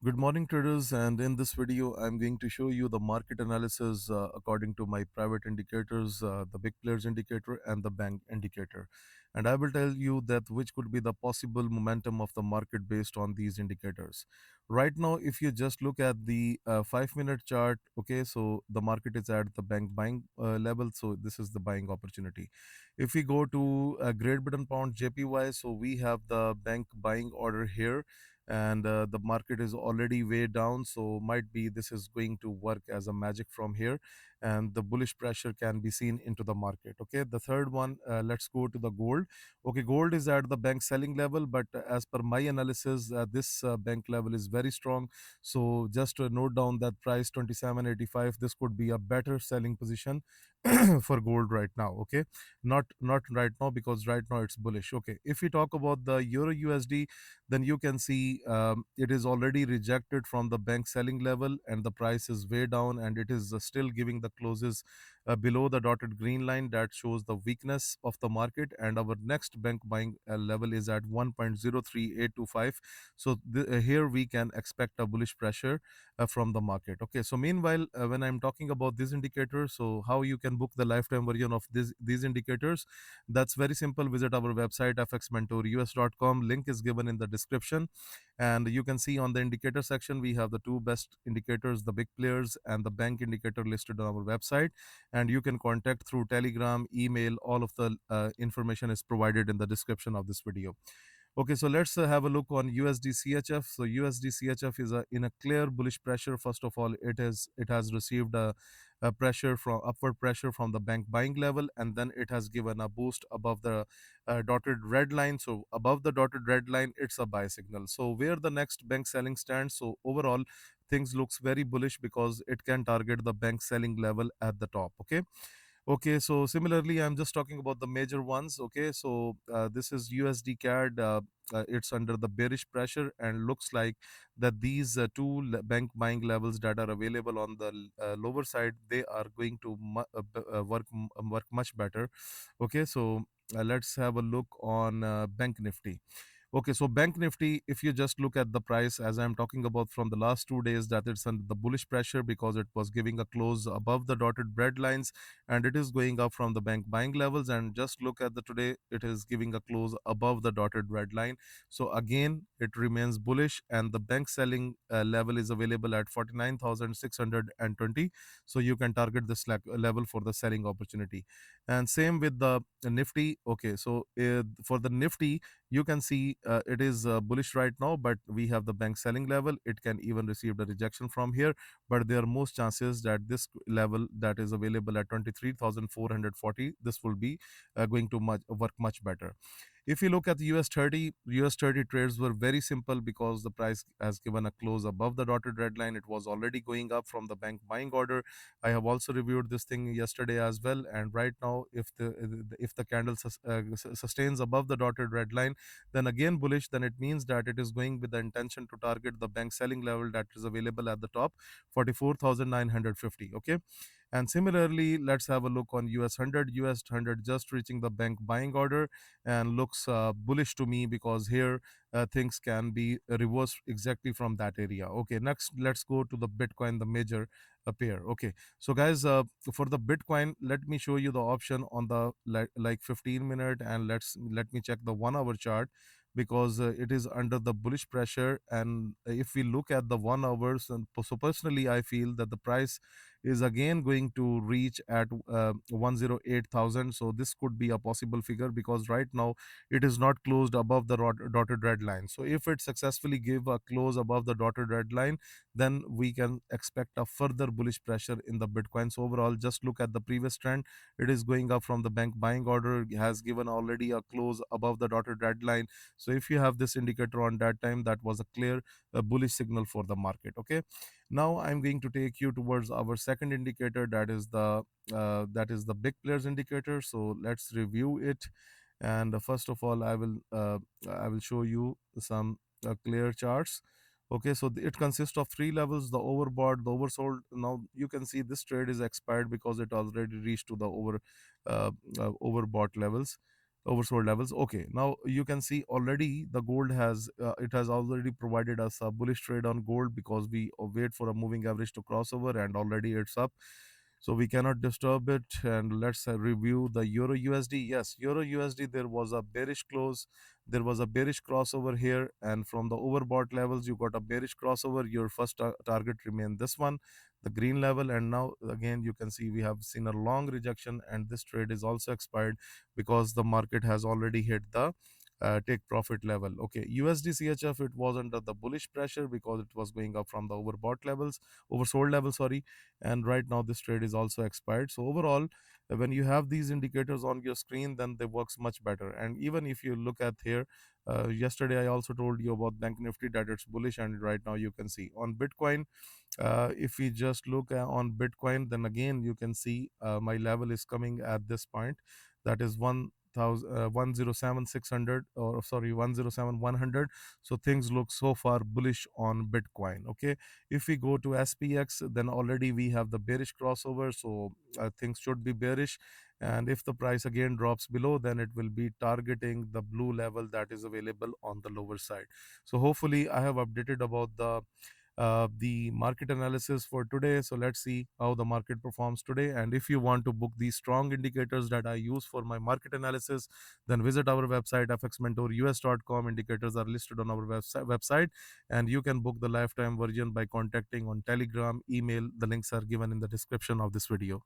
Good morning, traders. And in this video, I'm going to show you the market analysis according to my private indicators, the big players indicator and the bank indicator. And I will tell you that which could be the possible momentum of the market based on these indicators. Right now, if you just look at the 5-minute chart, okay, so the market is at the bank buying level. So this is the buying opportunity. If we go to Great Britain Pound JPY, so we have the bank buying order here, and the market is already way down, so might be this is going to work as a magic from here, and the bullish pressure can be seen into the market. Okay, the third one, let's go to the gold. Okay, gold is at the bank selling level, but as per my analysis, this bank level is very strong. So just note down that price 27.85, this could be a better selling position for gold right now. Okay, not right now, because right now it's bullish. Okay, if we talk about the euro USD, then you can see it is already rejected from the bank selling level, and the price is way down, and it is still giving the closes below the dotted green line. That shows the weakness of the market, and our next bank buying level is at 1.03825. So here we can expect a bullish pressure from the market. Okay, so meanwhile, when I'm talking about these indicators, so how you can book the lifetime version of these indicators, that's very simple. Visit our website fxmentorus.com. Link is given in the description, and you can see on the indicator section we have the two best indicators, the big players and the bank indicator, listed on our website, and you can contact through Telegram, email. All of the information is provided in the description of this video. Okay, so let's have a look on USD CHF. So USD CHF is in a clear bullish pressure. First of all, it has received a pressure from upward pressure from the bank buying level, and then it has given a boost above the dotted red line. So above the dotted red line, it's a buy signal. So where the next bank selling stands, so overall things looks very bullish because it can target the bank selling level at the top. Okay. Okay, so similarly, I'm just talking about the major ones. Okay, so this is USD CAD. It's under the bearish pressure, and looks like that these bank buying levels that are available on the lower side, they are going to work much better. Okay, so let's have a look on Bank Nifty. Okay, so Bank Nifty, if you just look at the price, as I'm talking about from the last 2 days, that it's under the bullish pressure because it was giving a close above the dotted red lines, and it is going up from the bank buying levels. And just look at the today, it is giving a close above the dotted red line. So again, it remains bullish, and the bank selling level is available at 49,620. So you can target this level for the selling opportunity. And same with the Nifty. Okay, so for the Nifty, you can see it is bullish right now, but we have the bank selling level. It can even receive the rejection from here, but there are most chances that this level that is available at 23,440, this will be going to work much better. If you look at the US 30 trades were very simple because the price has given a close above the dotted red line. It was already going up from the bank buying order. I have also reviewed this thing yesterday as well, and right now, if the candle sustains above the dotted red line, then again bullish, then it means that it is going with the intention to target the bank selling level that is available at the top, 44,950. Okay, and similarly, let's have a look on US 100 just reaching the bank buying order, and looks bullish to me because here things can be reversed exactly from that area. Okay, next let's go to the Bitcoin, the major pair. Okay, so guys, for the Bitcoin, let me show you the option on the like 15-minute, and let me check the 1 hour chart, because it is under the bullish pressure. And if we look at the 1 hours, and so personally I feel that the price is again going to reach at 108,000. So this could be a possible figure, because right now it is not closed above the dotted red line. So if it successfully give a close above the dotted red line, then we can expect a further bullish pressure in the Bitcoin. So overall, just look at the previous trend. It is going up from the bank buying order, has given already a close above the dotted red line. So if you have this indicator on that time, that was a clear bullish signal for the market. Okay, now I'm going to take you towards our second indicator, that is the big players indicator. So let's review it. And first of all, I will show you some clear charts. Okay, so it consists of three levels: the overbought, the oversold. Now you can see this trade is expired because it already reached to the overbought levels. oversold levels. Okay, now you can see already the gold has it has already provided us a bullish trade on gold, because we wait for a moving average to cross over, and already it's up, so we cannot disturb it. And let's review the euro USD. Yes, euro USD, there was a bearish close, there was a bearish crossover here, and from the overbought levels you got a bearish crossover. Your first target remained this one, the green level, and now again you can see we have seen a long rejection, and this trade is also expired because the market has already hit the take profit level. Okay, USD CHF, it was under the bullish pressure because it was going up from the overbought levels, oversold level, sorry, and right now this trade is also expired. So overall, when you have these indicators on your screen, then they works much better. And even if you look at here, yesterday I also told you about Bank Nifty that it's bullish, and right now you can see on Bitcoin. If we just look on Bitcoin, then again you can see my level is coming at this point, that is 107,600, or sorry, 107,100. So things look so far bullish on Bitcoin. Okay, if we go to SPX, then already we have the bearish crossover, so things should be bearish. And if the price again drops below, then it will be targeting the blue level that is available on the lower side. So hopefully I have updated about the market analysis for today. So let's see how the market performs today. And if you want to book these strong indicators that I use for my market analysis, then visit our website fxmentorus.com. Indicators are listed on our website, and you can book the lifetime version by contacting on Telegram, email. The links are given in the description of this video.